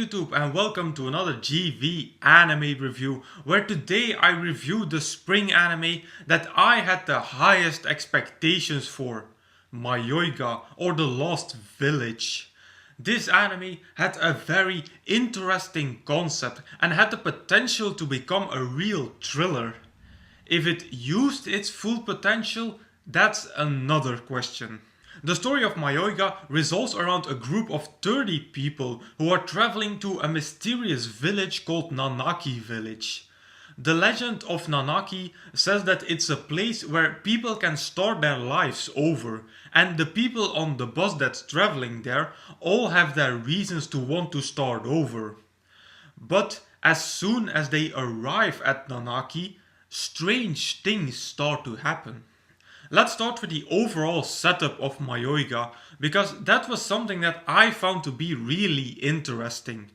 YouTube and welcome to another GV anime review, where today I review the spring anime that I had the highest expectations for, Mayoiga or The Lost Village. This anime had a very interesting concept and had the potential to become a real thriller. If it used its full potential, that's another question. The story of Mayoiga revolves around a group of 30 people who are traveling to a mysterious village called Nanaki Village. The legend of Nanaki says that it's a place where people can start their lives over, and the people on the bus that's traveling there all have their reasons to want to start over. But as soon as they arrive at Nanaki, strange things start to happen. Let's start with the overall setup of Mayoiga, because that was something that I found to be really interesting.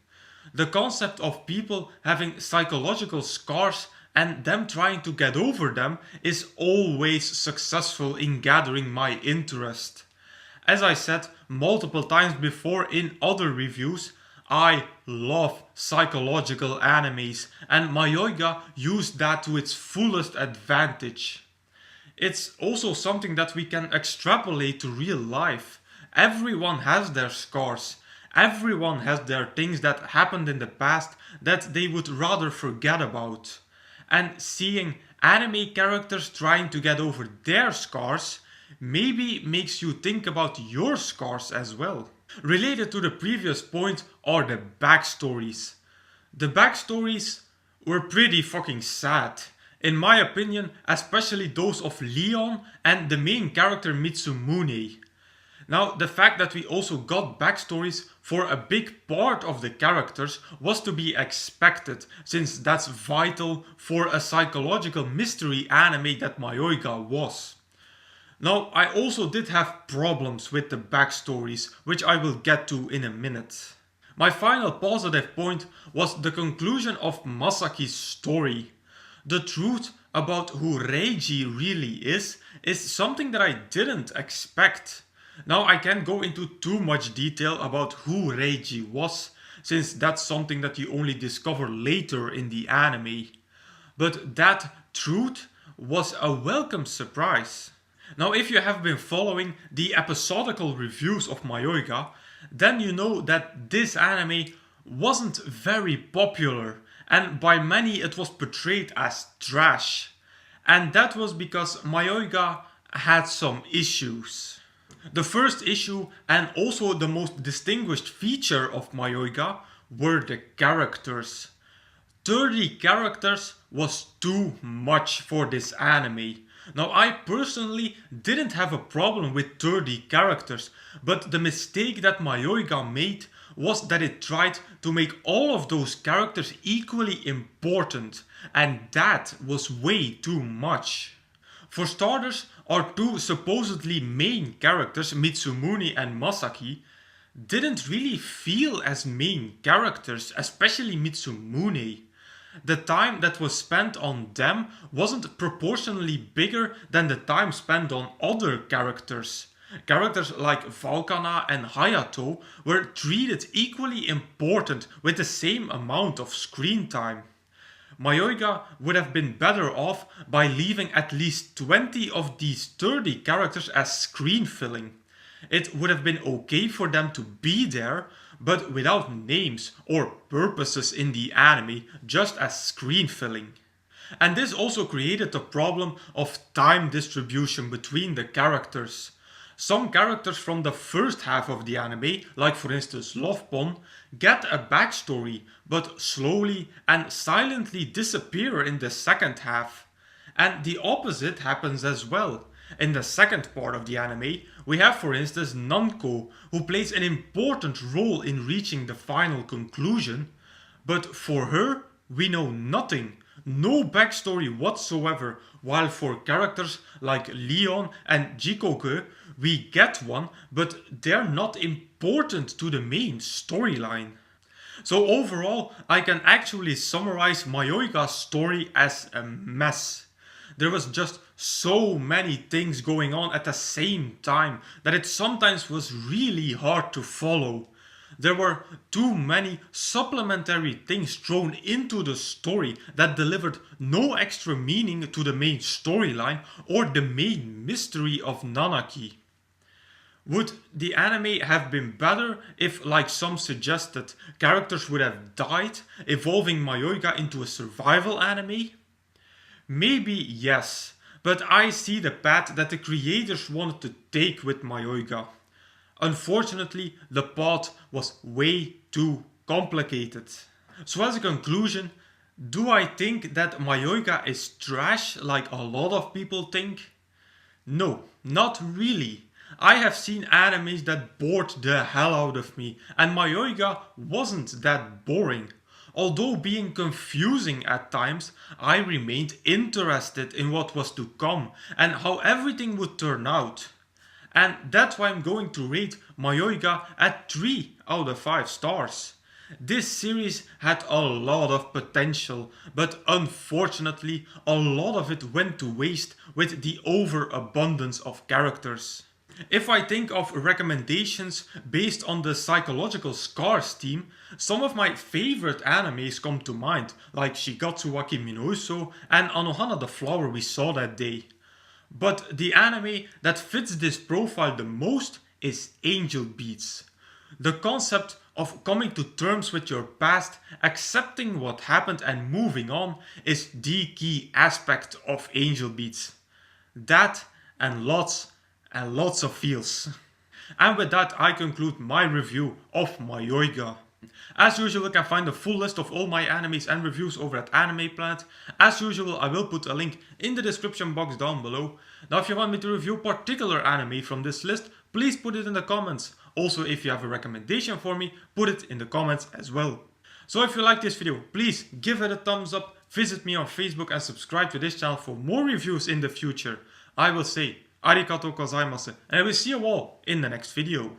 The concept of people having psychological scars and them trying to get over them is always successful in gathering my interest. As I said multiple times before in other reviews, I love psychological animes, and Mayoiga used that to its fullest advantage. It's also something that we can extrapolate to real life. Everyone has their scars. Everyone has their things that happened in the past that they would rather forget about. And seeing anime characters trying to get over their scars maybe makes you think about your scars as well. Related to the previous point are the backstories. The backstories were pretty fucking sad. In my opinion, especially those of Leon and the main character Mitsumune. Now, the fact that we also got backstories for a big part of the characters was to be expected, since that's vital for a psychological mystery anime that Mayoiga was. Now, I also did have problems with the backstories, which I will get to in a minute. My final positive point was the conclusion of Masaki's story. The truth about who Reiji really is something that I didn't expect. Now, I can't go into too much detail about who Reiji was, since that's something that you only discover later in the anime. But that truth was a welcome surprise. Now, if you have been following the episodical reviews of Mayoiga, then you know that this anime wasn't very popular. And by many it was portrayed as trash. And that was because Mayoiga had some issues. The first issue, and also the most distinguished feature of Mayoiga, were the characters. 30 characters was too much for this anime. Now, I personally didn't have a problem with 30 characters, but the mistake that Mayoiga made was that it tried to make all of those characters equally important, and that was way too much. For starters, our two supposedly main characters, Mitsumune and Masaki, didn't really feel as main characters, especially Mitsumune. The time that was spent on them wasn't proportionally bigger than the time spent on other characters. Characters like Valkana and Hayato were treated equally important with the same amount of screen time. Mayoiga would have been better off by leaving at least 20 of these 30 characters as screen filling. It would have been okay for them to be there, but without names or purposes in the anime, just as screen filling. And this also created the problem of time distribution between the characters. Some characters from the first half of the anime, like for instance Lovepon, get a backstory, but slowly and silently disappear in the second half. And the opposite happens as well. In the second part of the anime, we have for instance Nanko, who plays an important role in reaching the final conclusion, but for her we know nothing. No backstory whatsoever, while for characters like Leon and Jikoge, we get one, but they're not important to the main storyline. So overall, I can actually summarize Mayoiga's story as a mess. There was just so many things going on at the same time that it sometimes was really hard to follow. There were too many supplementary things thrown into the story that delivered no extra meaning to the main storyline or the main mystery of Nanaki. Would the anime have been better if, like some suggested, characters would have died, evolving Mayoiga into a survival anime? Maybe yes, but I see the path that the creators wanted to take with Mayoiga. Unfortunately, the path was way too complicated. So as a conclusion, do I think that Mayoiga is trash like a lot of people think? No, not really. I have seen animes that bored the hell out of me, and Mayoiga wasn't that boring. Although being confusing at times, I remained interested in what was to come and how everything would turn out. And that's why I'm going to rate Mayoiga at 3 out of 5 stars. This series had a lot of potential, but unfortunately a lot of it went to waste with the overabundance of characters. If I think of recommendations based on the psychological scars theme, some of my favorite animes come to mind, like Shigatsu wa Kimi no Uso and Anohana the Flower we saw that day. But the anime that fits this profile the most is Angel Beats. The concept of coming to terms with your past, accepting what happened and moving on is the key aspect of Angel Beats. That and lots of feels. And with that I conclude my review of Mayoiga. As usual, you can find the full list of all my animes and reviews over at Anime Planet. As usual, I will put a link in the description box down below. Now if you want me to review particular anime from this list, please put it in the comments. Also, if you have a recommendation for me, put it in the comments as well. So if you like this video, please give it a thumbs up, visit me on Facebook and subscribe to this channel for more reviews in the future. I will say arigatou gozaimasu and I will see you all in the next video.